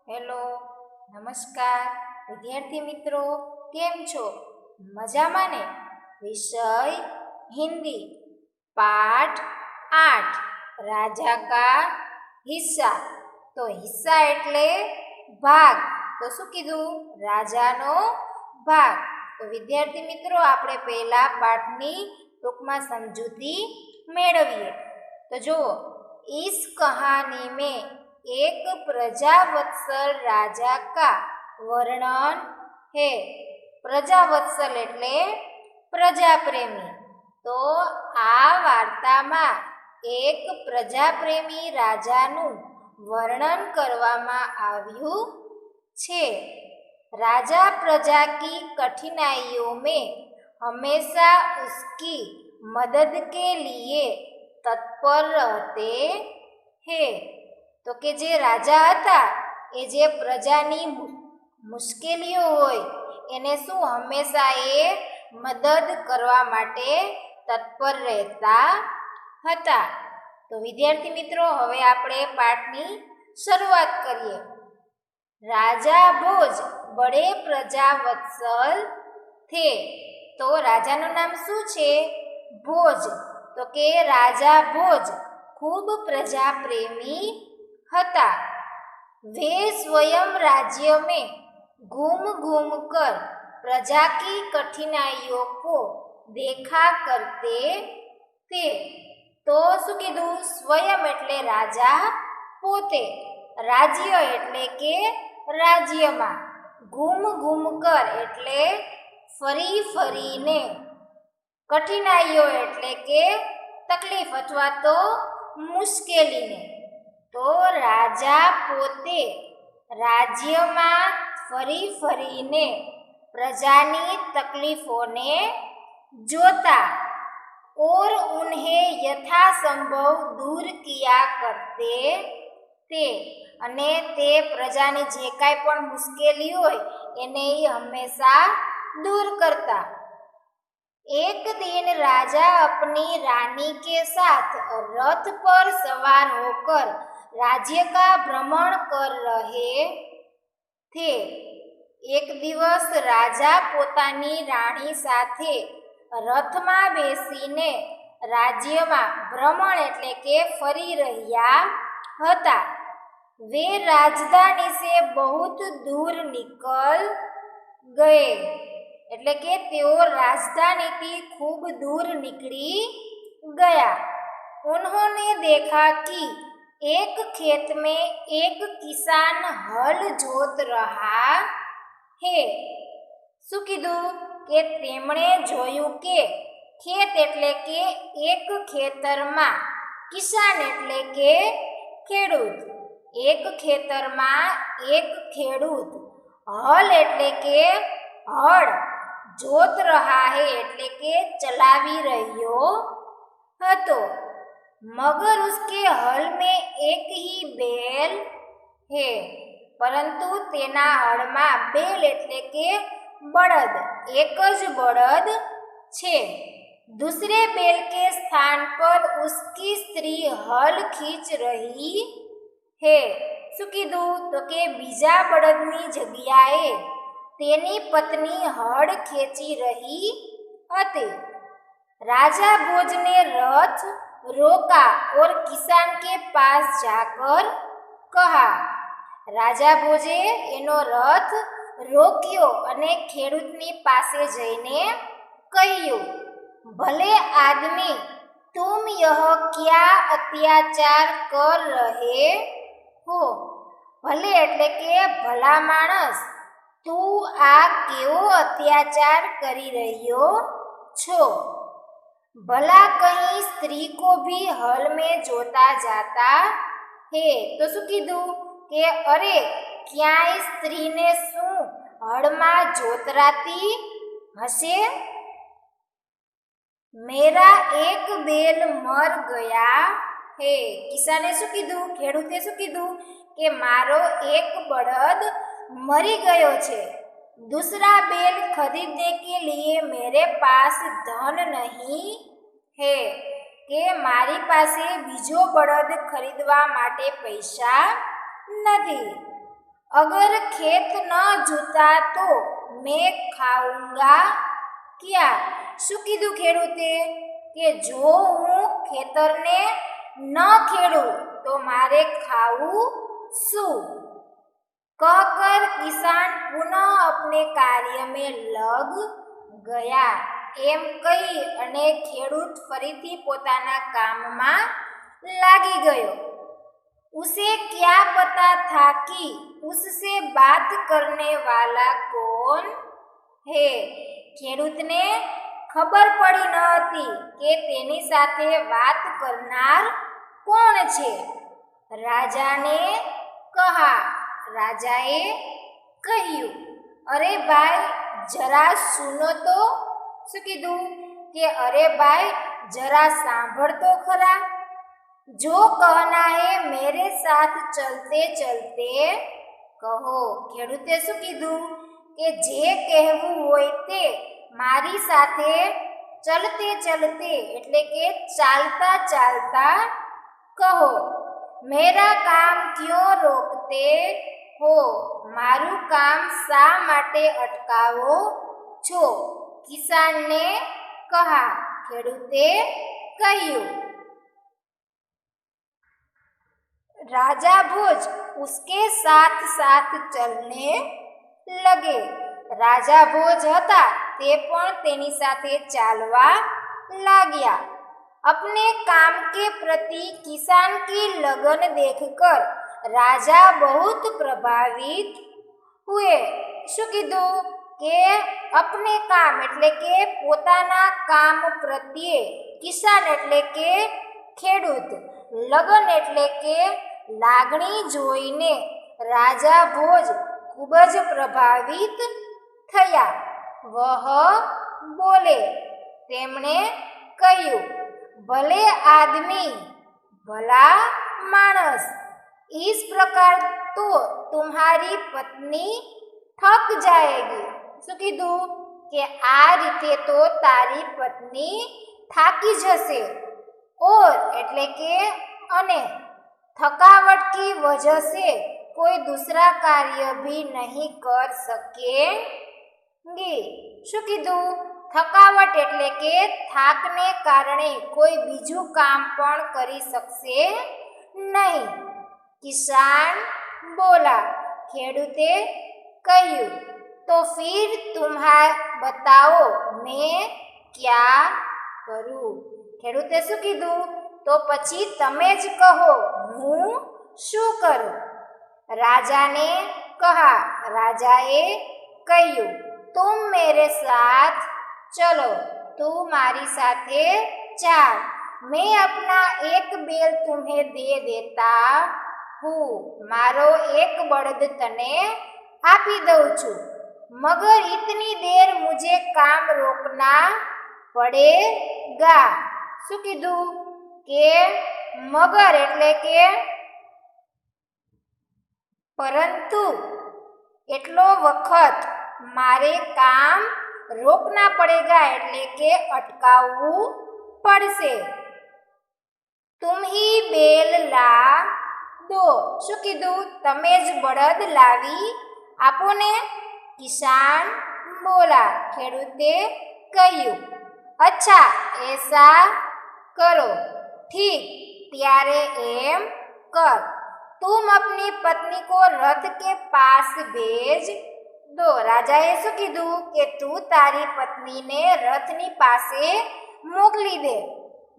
Hello, નમસ્કાર વિદ્યાર્થી મિત્રો, કેમ છો? મજામાં ને? વિષય હિન્દી, પાઠ 8 રાજા કા હિસ્સા. તો હિસ્સા એટલે ભાગ. તો શું કીધું? રાજાનો ભાગ. તો વિદ્યાર્થી મિત્રો, આપણે પહેલા પાઠની ટૂંકમાં સમજૂતી મેળવીએ. તો જુઓ, इस कहानी में एक प्रजावत्सल राजा का वर्णन है. प्रजावत्सल એટલે પ્રજાપ્રેમી. તો આ વાર્તામાં એક પ્રજાપ્રેમી રાજાનું વર્ણન કરવામાં આવ્યું છે. राजा प्रजा की कठिनाइयों में हमेशा उसकी मदद के लिए તત્પર રહેતે હે. તો કે જે રાજા હતા એ જે પ્રજાની મુશ્કેલીઓ હોય એને શું હંમેશા એ મદદ કરવા માટે તત્પર રહેતા હતા. તો વિદ્યાર્થી મિત્રો, હવે આપણે પાઠની શરૂઆત કરીએ. રાજા ભોજ બડે પ્રજાવત્સલ થે. તો રાજાનું નામ શું છે? ભોજ. તો કે રાજા ભોજ ખૂબ પ્રજાપ્રેમી હતા. वे स्वयं राज्य में घूम घूम कर प्रजा की कठिनाइयों को देखा करते थे. તો શું કીધું? સ્વયં એટલે રાજા પોતે, રાજ્ય એટલે કે રાજ્યમાં, ઘૂમ ઘૂમ કર એટલે ફરી ફરીને, કઠિનાઈઓ એટલે કે તકલીફ અથવા તો મુશ્કેલીને. તો રાજા પોતે રાજ્યમાં ફરી ફરીને પ્રજાની તકલીફોને જોતા और उन्हें यथासंभव दूर किया करते थे. અને તે પ્રજાની જે કાંઈ પણ મુશ્કેલી હોય એને હંમેશા दूर करता. एक दिन राजा अपनी रानी के साथ रथ पर सवार होकर राज्य का भ्रमण कर रहे थे. एक દિવસ રાજા પોતાની રાણી સાથે રથમાં બેસીને રાજ્યમાં ભ્રમણ એટલે કે ફરી રહ્યા હતા. वे राजधानी से बहुत दूर निकल गए. એટલે કે તેઓ રાજધાનીથી ખૂબ દૂર નીકળી ગયા. उन्होंने देखा कि एक खेत में एक किसान हल जोत रहा है. શું કીધું? કે તેમણે જોયું કે ખેત એટલે કે એક ખેતરમાં, કિસાન એટલે કે ખેડૂત, એક ખેતરમાં એક ખેડૂત, હલ એટલે કે હળ, જોત રહા હે એટલે કે ચલાવી રહ્યો હતો. મગર ઉસકે હલ મેં એક હી બેલ હે. પરંતુ તેના હળમાં બેલ એટલે કે બળદ, એક જ બળદ છે. दूसरे बैल के स्थान पर उसकी स्त्री हल खींच रही है. શું કીધું? તો કે બીજા બળદની જગ્યાએ તેની પત્ની હળ ખેંચી રહી હતી. राजा भोज ने रथ रोका और किसान के पास जाकर कहा. राजा भोजे એનો રથ રોક્યો અને ખેડૂતની પાસે જઈને કહ્યું, ભલે આદમી तुम यह क्या અત્યાચાર कर रहे हो. ભલે એટલે કે ભલા માણસ, તું આ કેવો અત્યાચાર કરી રહ્યો છો. ભલા કहीं સ્ત્રી को भी हल में जोता जाता है. તો શું કીધું? કે અરે, ક્યાંય સ્ત્રીને શું હળમાં જોતરાતી હશે? મેરા એક બેલ મર ગયા હે. કિસાને શું કીધું? ખેડૂતે શું કીધું? કે મારો એક બળદ મરી ગયો છે. दूसरा बैल खरीदने के लिए मेरे पास धन नहीं है. કે મારી પાસે બીજો બળદ ખરીદવા માટે પૈસા નથી. अगर खेत न जोता तो मैं खाऊंगा क्या? શું કીધું ખેડૂતે કે જો હું ખેતરને ન ખેડું તો મારે ખાવું શું? कहकर किसान पुनः अपने कार्य में लग गया। એમ કહી અને ખેડૂત ફરીથી પોતાના કામમાં લાગી ગયો। उसे क्या पता था कि उससे बात करने वाला कौन है? ખેડૂતને ખબર પડી ન હતી કે તેની સાથે વાત કરનાર કોણ છે। રાજાને કહા, રાજાએ કહ્યું, અરે ભાઈ જરા સુનો તો। શું કીધું કે અરે ભાઈ જરા સાંભળ તો ખરા। जो कहना है मेरे साथ चलते चलते कहो। ખેડૂતે શું કીધું કે જે કહેવું હોય તે મારી સાથે ચલતે ચલતે એટલે કે ચાલતા ચાલતા કહો। मेरा काम क्यों रोकते हो? મારું કામ શા માટે અટકાવો છો? કિસાનને કહા, ખેડૂતે કહ્યું। राजा भोज उसके साथ साथ चलने लगे। राजा भोज હતા તે પણ તેની સાથે ચાલવા लाग्या। अपने काम के प्रति किसान की लगन देखकर राजा बहुत प्रभावित हुए। શું કીધું કે अपने काम એટલે કે પોતાના કામ પ્રત્યે, કિસાન એટલે કે ખેડૂત, લગન એટલે કે લાગણી જોઈને રાજા ભોજ ખૂબ જ પ્રભાવિત થયા। વહ બોલે, તેમણે કહ્યું, ભલે आदमी भला मानस, इस प्रकार तो तुम्हारी पत्नी थक जाएगी। શું કીધું કે આ રીતે તો તારી પત્ની થાકી જશે। और એટલે કે અને थकावट की वजह से कोई दूसरा कार्य भी नहीं कर सकेंगे। શું કીધું થકાવટ એટલે કે થાકને કારણે કોઈ બીજું કામ પણ કરી શકશે નહીં। કિસાન બોલા, ખેડૂતે કહ્યું, तो फिर तुम्हारा बताओ मैं क्या करूं? ખેડૂતે શું કીધું તો પછી તમે જ કહો હું શું કરું? રાજાને કહા, રાજાએ કહ્યું, तुम मेरे साथ चलो, तू मारी साथे चाल, मैं अपना एक बैल तुम्हें दे देता हूँ, मारो एक बળદ तने आपी दઉં છું, मगर इतनी देर मुझे काम रोकना पड़ेगा। શું કીધું કે મગર એટલે કે પરંતુ એટલો વખત મારે કામ રોકના પડેગા એટલે કે અટકાવવું પડશે। तुम ही बैल ला दो। શું કીધું તમે જ બળદ લાવી આપો ને। કિસાન બોલા, ખેડૂતે કહ્યું, अच्छा ऐसा करो, ठीक ત્યારે એમ कर, तुम अपनी पत्नी को रथ के पास भेज दो। राजाए શું કીધું કે તું તારી પત્નીને રથની પાસે મોકલી દે।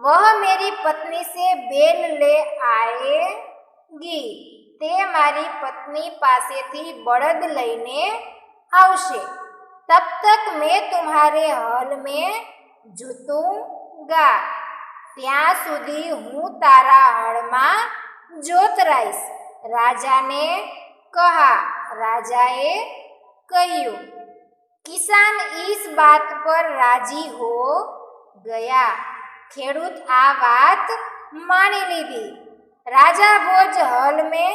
वह मेरी पत्नी से बैल ले आएगी, તે મારી પત્ની પાસેથી બળદ લઈને આવશે। तब तक मैं तुम्हारे हल में जोतूंगा, ત્યાં સુધી હું તારા હળમાં જોતરાઈશ। રાજાને કહા, રાજાએ કહ્યું। કિસાન इस बात पर राजी हो गया। ખેડૂત આ વાત માની લીધી। રાજા ભોજ હલ में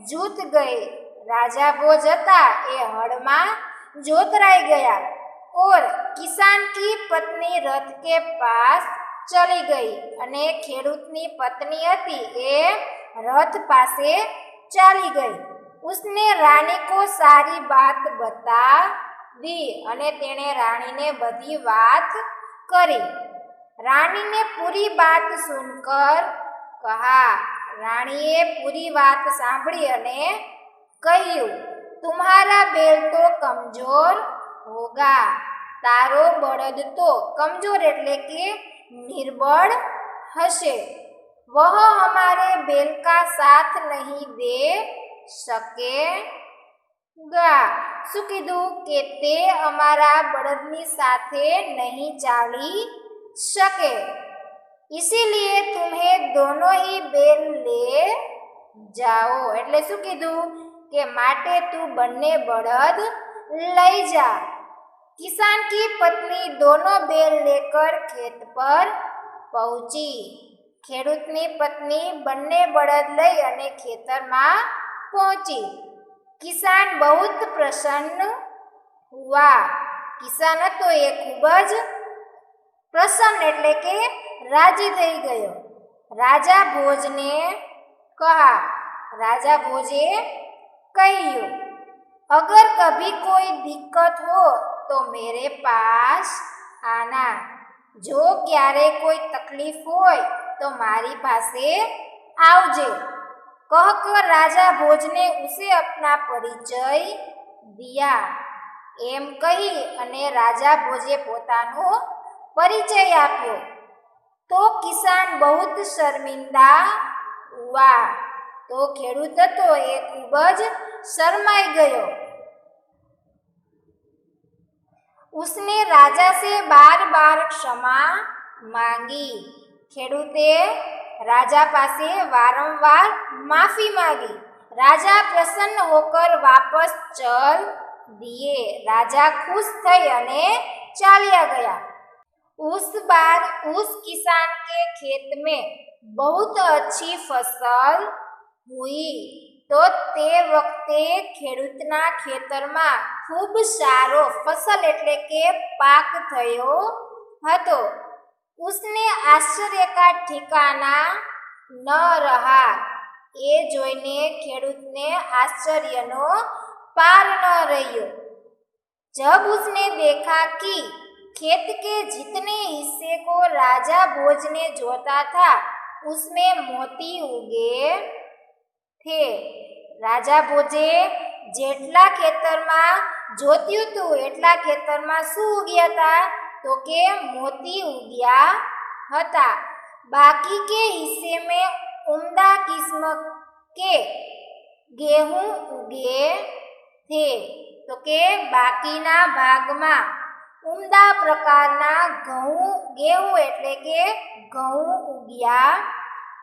जूत गए। राजा भोज હતા એ હળમાં જોતરાઈ ગયા। और किसान की पत्नी रथ के पास चली गई અને ખેડૂતની પત્ની હતી એ રથ પાસે ચાલી ગઈ। उसने रानी को सारी बात बता दी અને તેણે રાણીને બધી વાત કરી। रानी ने पूरी बात सुनकर कहा। रानीए पूरी बात सांभળી અને કહ્યું, तुम्हारा बैल तो कमजोर होगा, तारो बળદ तो कमजोर એટલે કે निर्बल हशे। वह हमारे बैल का साथ नहीं दे सकेगा। શું કીધું કે તે અમારા બળદની સાથે नहीं ચાલી શકે। इसीलिए तुम्हें दोनों ही बैल ले जाओ એટલે શું કીધું કે માટે તું બંને બળદ લઈ જા। किसान की पत्नी दोनों बैल लेकर खेत पर पहुंची। ખેડૂતની પત્ની બંને બળદ લઈ અને ખેતરમાં પહોંચી। કિસાન बहुत प्रसन्न हुआ। કિસાન હતો એ ખૂબ જ પ્રસન્ન એટલે કે રાજી થઈ ગયો। રાજા ભોજને कहा। राजा भोजे કહ્યું, अगर कभी कोई दिक्कत हो तो मेरे पास आना। जो क्यारे कोई तकलीफ होय तो मारी पासे आवजे। कहकर राजा भोज ने उसे अपना परिचय दिया। एम कही अने राजा भोजे पोतानो परिचय आप्यो तो किसान बहुत शर्मिंदा हुआ। तो खेडूत हतो ए खूब ज शरमाई गयो। उसने राजा से बार बार क्षमा मांगी। खेडूते राजा पासे वारंवार माफी मांगी। राजा प्रसन्न होकर वापस चल दिए। राजा खुश थई अने चाल्या गया। उस बार उस किसान के खेत में बहुत अच्छी फसल हुई। तो ते वखते खेडूतना खेतरमां खूब सारो फसल एटले के पाक थयो हतो। उसने आश्चर्य का ठिकाना न रहा। ए जोईने खेडूतने आश्चर्यनो पार न रह्यो। जब उसने देखा कि खेत के जितने हिस्से को राजा भोज ने जोता था उसमें मोती उगे थे। राजा भोजे जेटला खेतरमां जोत्युं हतुं एटला खेतरमां शुं उग्या था तो के मोती उग्या हता। बाकी के हिस्से में उम्दा किस्म के गेहूं उगे थे। तो के बाकीना भागमां उम्दा प्रकारना गेहूं एटले के घऊं उग्या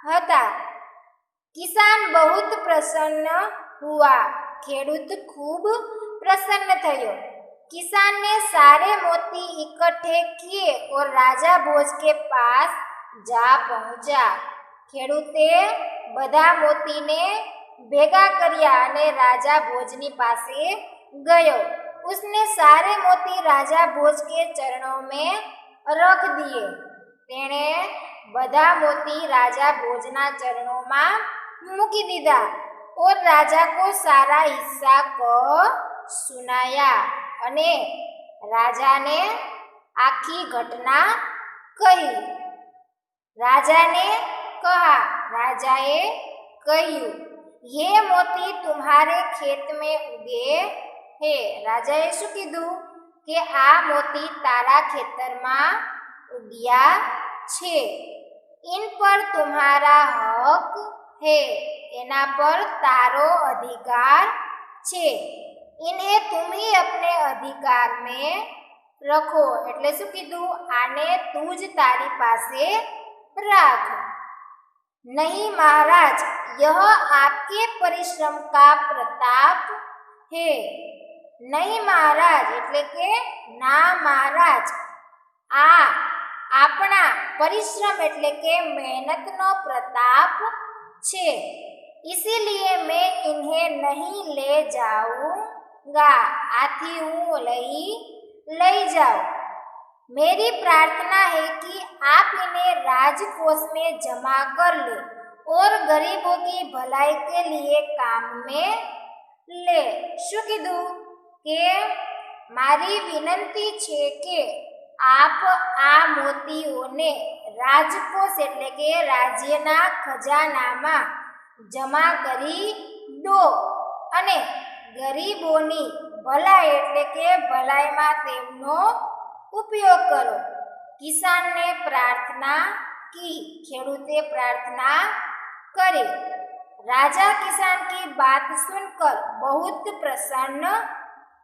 हता। किसान बहुत प्रसन्न हुआ। खेडूत खूब प्रसन्न थयो। किसान ने सारे मोती इकट्ठे किए और राजा भोज के पास जा पहुंचा। खेडूते बधा मोती ने भेगा कर्या अने राजा भोजनी पासे गयो। उसने सारे मोती राजा भोज के चरणों में रख दिए। तेणे बधा मोती राजा भोजना चरणों में मूकी दीधा और राजा को सारा हिस्सा सुनाया अने राजा ने आखी घटना कही। राजा ने कहा। राजाए कह्यु, ये मोती तुम्हारे खेत में उगे है। राजाए शुं कीधुं के आ मोती तारा खेतर में उग्या छे। इन पर तुम्हारा हक है। एना पर तारो अधिकार छे। इन्हें तुम ही अपने अधिकार में रखो। एटले शुं कीधुं आने तू ज तारी पासे राख। नहीं महाराज, यह आपके परिश्रम का प्रताप है। नहीं महाराज एटले के ना महाराज, आ आपना परिश्रम एटले के मेहनतनो प्रताप छे। इसीलिए मैं इन्हें नहीं ले जाऊंगा। आथी हूँ लई जाओ। मेरी प्रार्थना है कि आप इन्हें राजकोष में जमा कर ले और गरीबों की भलाई के लिए काम में શું કીધું કે મારી વિનંતી છે કે આપ આ મોતીઓને રાજકોષ એટલે કે રાજ્યના ખજાનામાં જમા કરી દો અને ગરીબોની ભલાઈ એટલે કે ભલાઈમાં તેમનો ઉપયોગ કરો। किसान ने प्रार्थना की, खेडूते प्रार्थना करी। राजा किसान की बात सुनकर बहुत प्रसन्न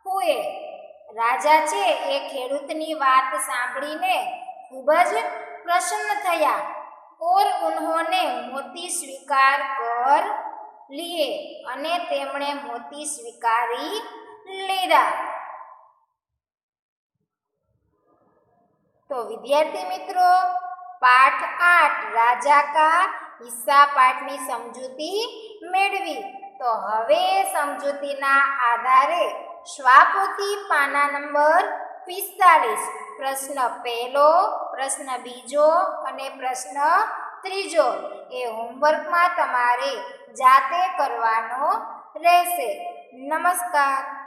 हुए। राजा छे ए खेडूतनी बात सांभळीने खूब ज प्रसन्न थया और उन्होंने मोती स्वीकार कर लिए अने तेमणे मोती स्वीकारी लीधा। तो विद्यार्थी मित्रों, पाठ 8 राजा का हिस्सा पाठनी समझूती मेळवी। तो हवे समझूतीना आधारे स्वापोथी पाना नंबर 45 प्रश्न पहलो, प्रश्न बीजो अने प्रश्न त्रीजो ए होमवर्क में तमारे जाते करवानो रहेशे। नमस्कार।